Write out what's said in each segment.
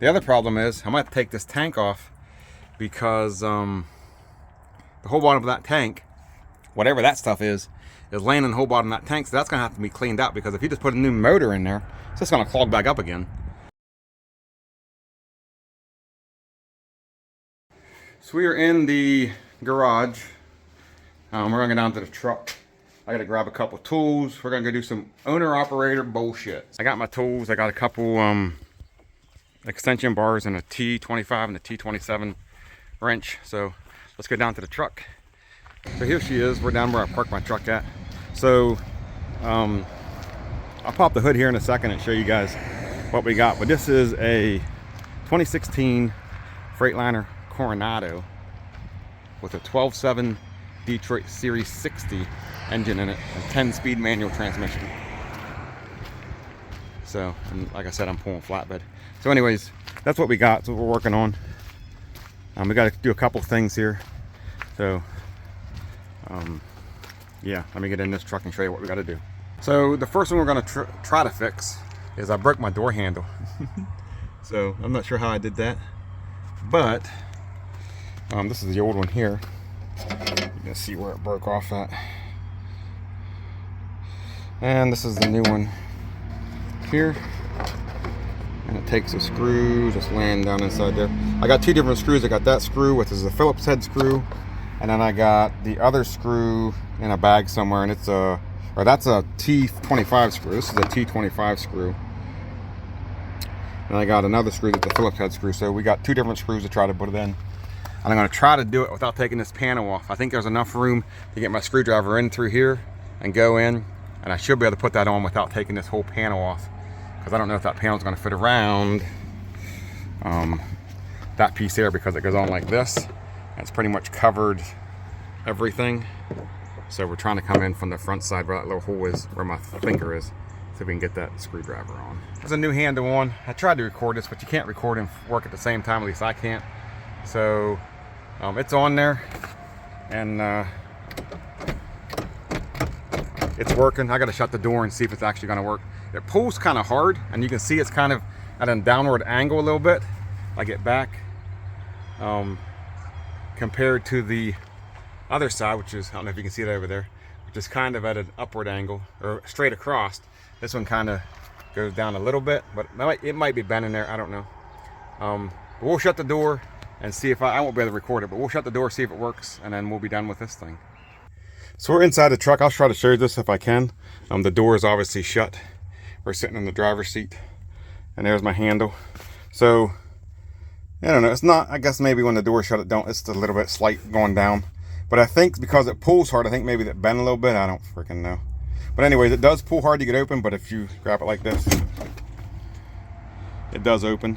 The other problem is I'm going to have to take this tank off because the whole bottom of that tank, whatever that stuff is laying in the whole bottom of that tank. So that's going to have to be cleaned out, because if you just put a new motor in there, it's just going to clog back up again. So we are in the garage. We're going to go down to the truck. I got to grab a couple tools. We're going to go do some owner-operator bullshit. I got my tools. I got a couple extension bars and a T25 and a T27 wrench. So let's go down to the truck. So here she is. We're down where I parked my truck at. So I'll pop the hood here in a second and show you guys what we got. But this is a 2016 Freightliner Coronado with a 12.7 Detroit Series 60 engine in it, and 10-speed manual transmission. So, and like I said, I'm pulling flatbed. So anyways, that's what we got. That's what we're working on. We got to do a couple things here. So yeah, let me get in this truck and show you what we got to do. So the first one we're going to try to fix is I broke my door handle. So I'm not sure how I did that, but this is the old one here. You can see where it broke off at. And this is the new one here. And it takes a screw just laying down inside there. I got two different screws. I got that screw, which is a Phillips head screw. And then I got the other screw in a bag somewhere, and it's a, or that's a T25 screw. This is a T25 screw. And I got another screw that's a Phillips head screw. So we got two different screws to try to put it in. And I'm going to try to do it without taking this panel off. I think there's enough room to get my screwdriver in through here and go in. And I should be able to put that on without taking this whole panel off, because I don't know if that panel is going to fit around that piece there, because it goes on like this. It's pretty much covered everything. So we're trying to come in from the front side where that little hole is, where my finger is, so we can get that screwdriver on. There's a new handle on. I tried to record this, but you can't record and work at the same time. At least I can't. So it's on there, and it's working. I got to shut the door and see if it's actually going to work. It pulls kind of hard, and you can see it's kind of at a downward angle a little bit. I get back compared to the other side, which is, I don't know if you can see it over there, which is kind of at an upward angle, or straight across. This one kind of goes down a little bit, but it might be bending there. I don't know. But we'll shut the door and see if I won't be able to record it, but we'll shut the door, see if it works, and then we'll be done with this thing. So we're inside the truck. I'll try to show you this if I can. The door is obviously shut. We're sitting in the driver's seat, and there's my handle. So I don't know, it's not, I guess maybe when the door shut, it's a little bit slight going down. But I think because it pulls hard, I think maybe that bent a little bit. I don't freaking know. But anyways, it does pull hard to get open, but if you grab it like this, it does open.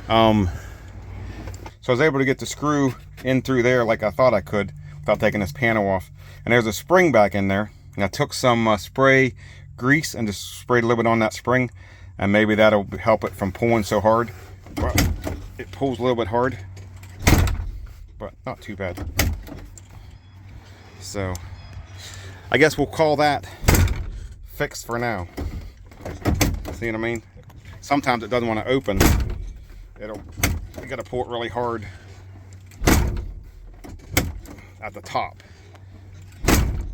So I was able to get the screw in through there like I thought I could without taking this panel off. And there's a spring back in there. And I took some spray grease and just sprayed a little bit on that spring. And maybe that'll help it from pulling so hard. But it pulls a little bit hard, but not too bad. So I guess we'll call that fixed for now. See what I mean? Sometimes it doesn't want to open. You got to pull it really hard at the top.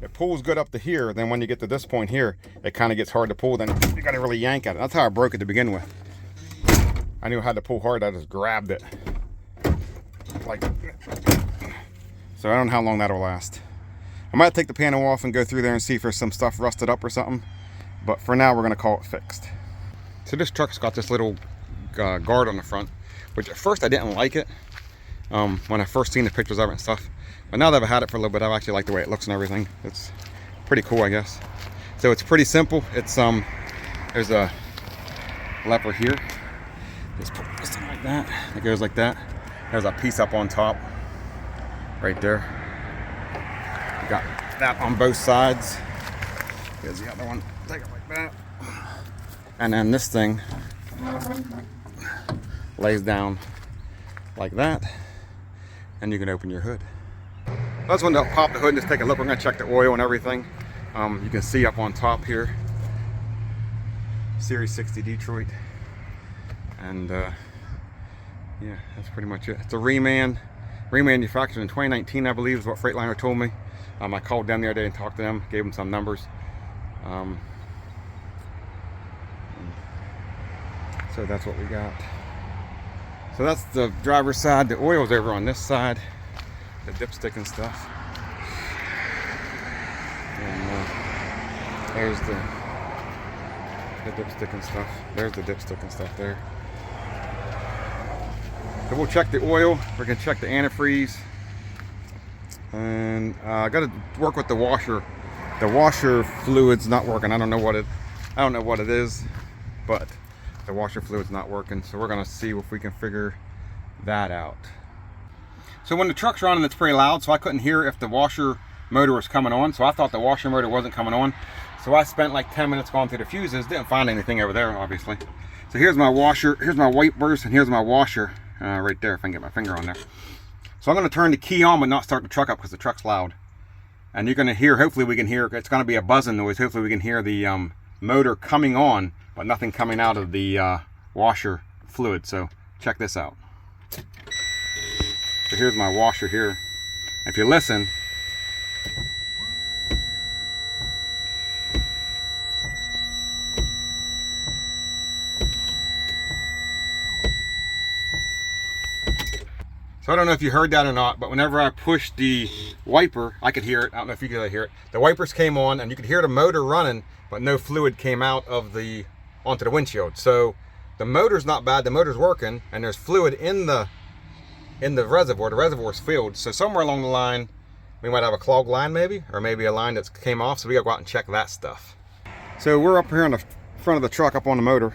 It pulls good up to here. Then when you get to this point here, it kind of gets hard to pull. Then you got to really yank at it. That's how I broke it to begin with. I knew how to pull hard. I just grabbed it like. So I don't know how long that'll last. I might take the panel off and go through there and see if there's some stuff rusted up or something. But for now, we're going to call it fixed. So this truck's got this little guard on the front, which at first I didn't like it when I first seen the pictures of it and stuff. But now that I've had it for a little bit, I actually like the way it looks and everything. It's pretty cool, I guess. So it's pretty simple. It's there's a lever here. Just put this in like that. It goes like that. There's a piece up on top, right there. You got that on both sides. Here's the other one. Take it like that. And then this thing lays down like that, and you can open your hood. I just wanted to pop the hood and just take a look. We're going to check the oil and everything. You can see up on top here, Series 60 Detroit. And yeah, that's pretty much it. It's a remanufactured in 2019, I believe, is what Freightliner told me. I called them the other day and talked to them, gave them some numbers. So that's what we got. So that's the driver's side. The oil's over on this side, the dipstick and stuff. And there's the dipstick and stuff. There's the dipstick and stuff there. So we'll check the oil. We're gonna check the antifreeze, and I got to work with the washer. The washer fluid's not working. I don't know what it is, but the washer fluid's not working. So we're gonna see if we can figure that out. So when the truck's running, it's pretty loud, so I couldn't hear if the washer motor was coming on. So I thought the washer motor wasn't coming on. So I spent like 10 minutes going through the fuses. Didn't find anything over there, obviously. So here's my washer, here's my wipers, and here's my washer right there, if I can get my finger on there. So I'm going to turn the key on but not start the truck up because the truck's loud. And you're going to hear, hopefully we can hear, it's going to be a buzzing noise. Hopefully we can hear the motor coming on, but nothing coming out of the washer fluid. So check this out. So here's my washer here. If you listen, so I don't know if you heard that or not, but whenever I pushed the wiper, I could hear it. I don't know if you could hear it. The wipers came on and you could hear the motor running, but no fluid came out of onto the windshield. So the motor's not bad, the motor's working, and there's fluid in the reservoir. The reservoir's filled. So somewhere along the line, we might have a clogged line maybe, or maybe a line that came off. So we gotta go out and check that stuff. So we're up here on the front of the truck up on the motor,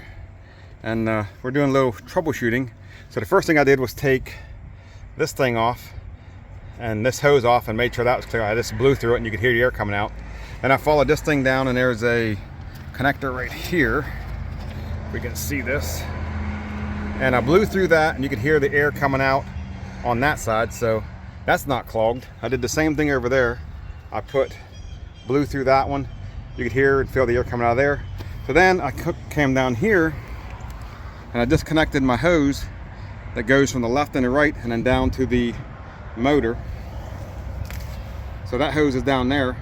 and we're doing a little troubleshooting. So the first thing I did was take this thing off and this hose off and made sure that was clear. I just blew through it and you could hear the air coming out. Then I followed this thing down and there's a connector right here. We can see this. And I blew through that and you could hear the air coming out on that side. So that's not clogged. I did the same thing over there. I blew through that one. You could hear and feel the air coming out of there. So then I came down here and I disconnected my hose that goes from the left and the right and then down to the motor. So that hose is down there,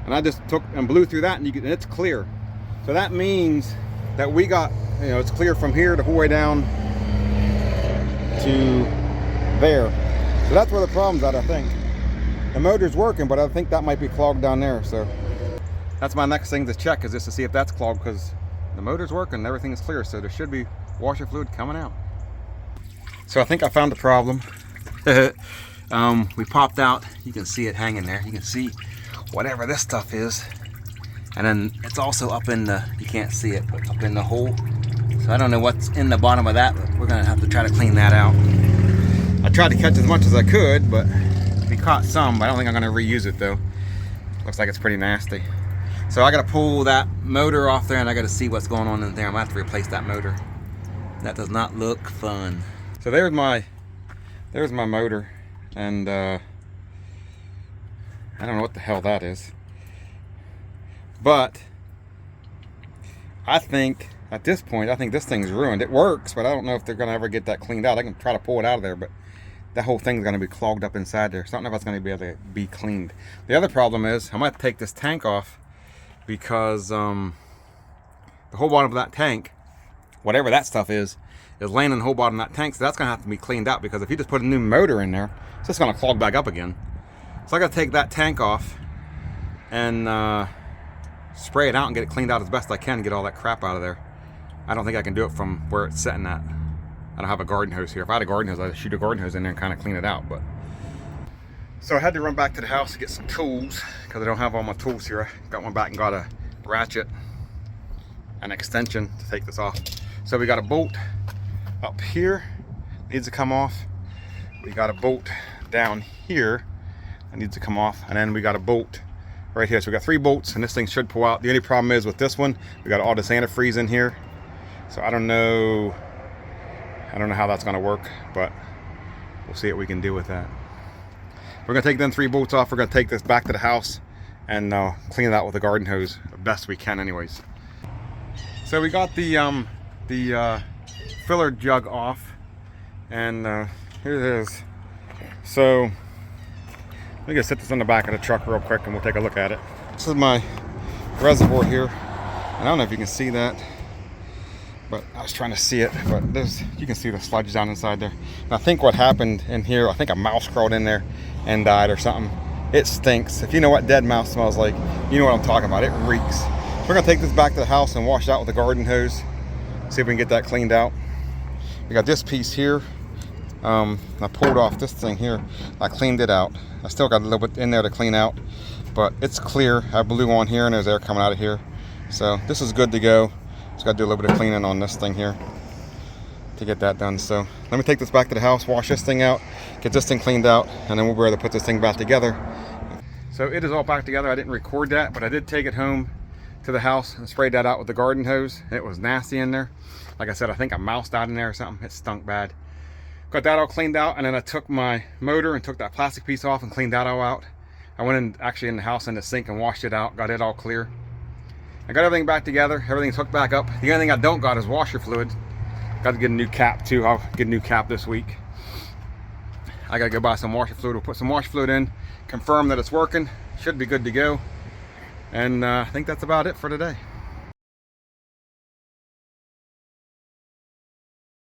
and I just took and blew through that, and it's clear. So that means that we got, it's clear from here the whole way down to there. So that's where the problem's at, I think. The motor's working, but I think that might be clogged down there. So that's my next thing to check, is just to see if that's clogged, because the motor's working, everything is clear, so there should be washer fluid coming out. So I think I found the problem. We popped out, you can see it hanging there. You can see whatever this stuff is. And then it's also up in the, you can't see it, but up in the hole. So I don't know what's in the bottom of that, but we're gonna have to try to clean that out. I tried to catch as much as I could, but we caught some, but I don't think I'm gonna reuse it though. Looks like it's pretty nasty. So I gotta pull that motor off there and I gotta see what's going on in there. I'm gonna have to replace that motor. That does not look fun. So there's my motor, and I don't know what the hell that is, but I think at this point, I think this thing's ruined. It works, but I don't know if they're gonna ever get that cleaned out. I can try to pull it out of there, but that whole thing's gonna be clogged up inside there, so I don't know if it's gonna be able to be cleaned. The other problem is I might take this tank off, because the whole bottom of that tank, whatever that stuff is laying in the whole bottom of that tank, so that's gonna have to be cleaned out, because if you just put a new motor in there, it's just gonna clog back up again. So I gotta take that tank off and spray it out and get it cleaned out as best I can, get all that crap out of there. I don't think I can do it from where it's sitting at. I don't have a garden hose here. If I had a garden hose, I'd shoot a garden hose in there and kind of clean it out. But so I had to run back to the house to get some tools, because I don't have all my tools here. I got one back and got a ratchet, an extension to take this off. So we got a bolt up here, needs to come off. We got a bolt down here that needs to come off, and then we got a bolt right here. So we got 3 bolts, and this thing should pull out. The only problem is with this one, we got all this antifreeze in here. So I don't know how that's gonna work, but we'll see what we can do with that. We're gonna take them 3 bolts off. We're gonna take this back to the house and clean it out with a garden hose the best we can anyways. So we got the filler jug off, And here it is. So let me just set this on the back of the truck real quick and we'll take a look at it. This is my reservoir here. And I don't know if you can see that, but I was trying to see it, but there's, you can see the sludge down inside there. And I think what happened in here, I think a mouse crawled in there and died or something. It stinks. If you know what dead mouse smells like, you know what I'm talking about. It reeks. We're gonna take this back to the house and wash it out with a garden hose. See if we can get that cleaned out. We got this piece here. I pulled off this thing here. I cleaned it out. I still got a little bit in there to clean out, but it's clear. I have blue on here and there's air coming out of here. So this is good to go. Just got to do a little bit of cleaning on this thing here to get that done. So let me take this back to the house, wash this thing out, get this thing cleaned out, and then we'll be able to put this thing back together. So it is all back together. I didn't record that, but I did take it home to the house and sprayed that out with the garden hose. It was nasty in there. Like I said, I think a mouse died in there or something. It stunk bad. Got that all cleaned out, and then I took my motor and took that plastic piece off and cleaned that all out. I went in actually in the house in the sink and washed it out, got it all clear. I got everything back together, everything's hooked back up. The only thing I don't got is washer fluid. Got to get a new cap too. I'll get a new cap this week. I gotta go buy some washer fluid. We'll put some washer fluid in, confirm that it's working. Should be good to go. And I think that's about it for today.